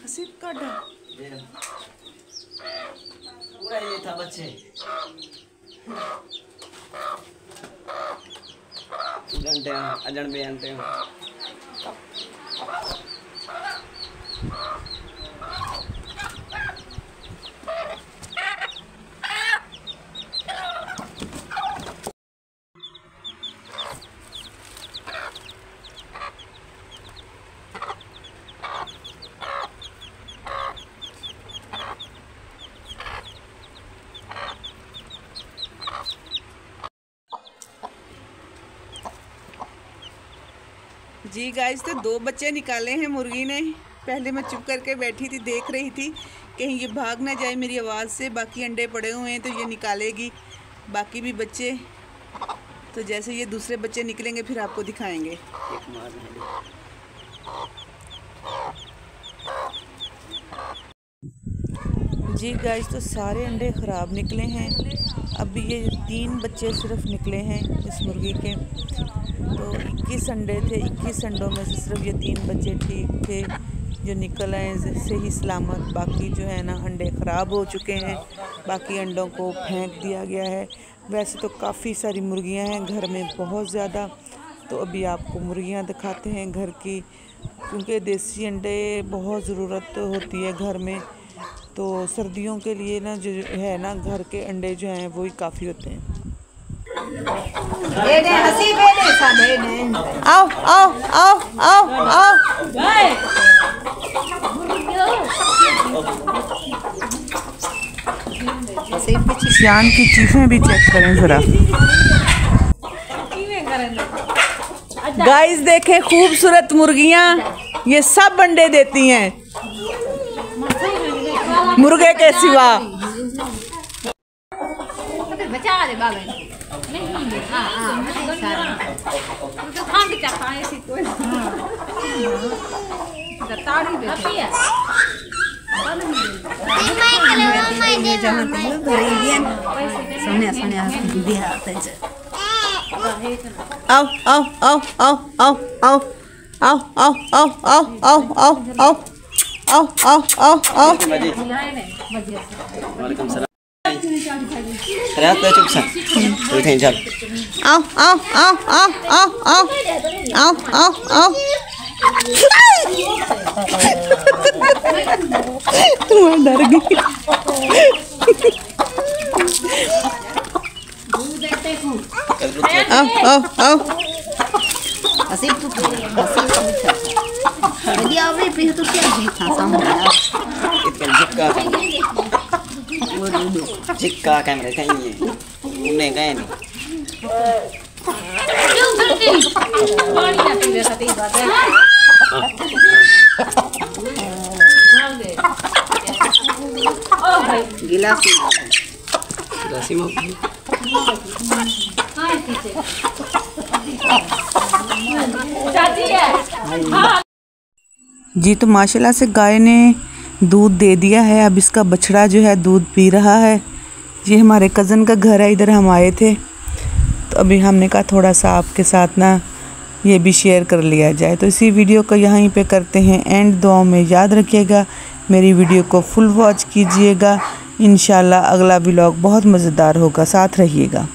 हसीब का डर पूरा ये था बच्चे जानते हैं अजन भी जानते हैं। जी गाइस, तो 2 बच्चे निकाले हैं मुर्गी ने। पहले मैं चुप करके बैठी थी, देख रही थी कहीं ये भाग ना जाए मेरी आवाज़ से। बाकी अंडे पड़े हुए हैं तो ये निकालेगी बाकी भी बच्चे। तो जैसे ये दूसरे बच्चे निकलेंगे फिर आपको दिखाएंगे। जी गाइस, तो सारे अंडे ख़राब निकले हैं। अभी ये 3 बच्चे सिर्फ निकले हैं इस मुर्गी के। तो 21 अंडे थे, 21 अंडों में से सिर्फ ये 3 बच्चे ठीक थे जो निकल आए सही सलामत। बाकी जो है ना अंडे ख़राब हो चुके हैं, बाकी अंडों को फेंक दिया गया है। वैसे तो काफ़ी सारी मुर्गियां हैं घर में, बहुत ज़्यादा। तो अभी आपको मुर्गियां दिखाते हैं घर की, क्योंकि देसी अंडे बहुत ज़रूरत होती है घर में। तो सर्दियों के लिए ना जो है ना घर के अंडे जो हैं वही काफ़ी होते हैं। आओ आओ आओ आओ आओ। सियान की चीज़ें भी चेक करें ज़रा। गाइस देखें, खूबसूरत मुर्गियाँ ये सब अंडे देती हैं मुर्गे के सिवा। आओ आओ आओ आओ आओ आओ आओ आओ आओ आओ आओ आओ आओ आओ आओ आओ आओ। वालेकुम सलाम। रात में चुप सा उठे चल। आओ आओ आओ आओ आओ आओ आओ आओ आओ। मैं डर गई। आओ आओ आओ। हसीब तू dia awe pe tu क्या देखा सामने इतने झिक्का कैमरे कहीं है उन्हें गए नहीं। गिलासी गिलासी में जी। तो माशाल्लाह से गाय ने दूध दे दिया है। अब इसका बछड़ा जो है दूध पी रहा है। ये हमारे कज़न का घर है, इधर हम आए थे तो अभी हमने कहा थोड़ा सा आपके साथ ना ये भी शेयर कर लिया जाए। तो इसी वीडियो को यहीं पे करते हैं एंड। दुआ में याद रखिएगा, मेरी वीडियो को फुल वॉच कीजिएगा। इंशाल्लाह अगला व्लॉग बहुत मज़ेदार होगा, साथ रहिएगा।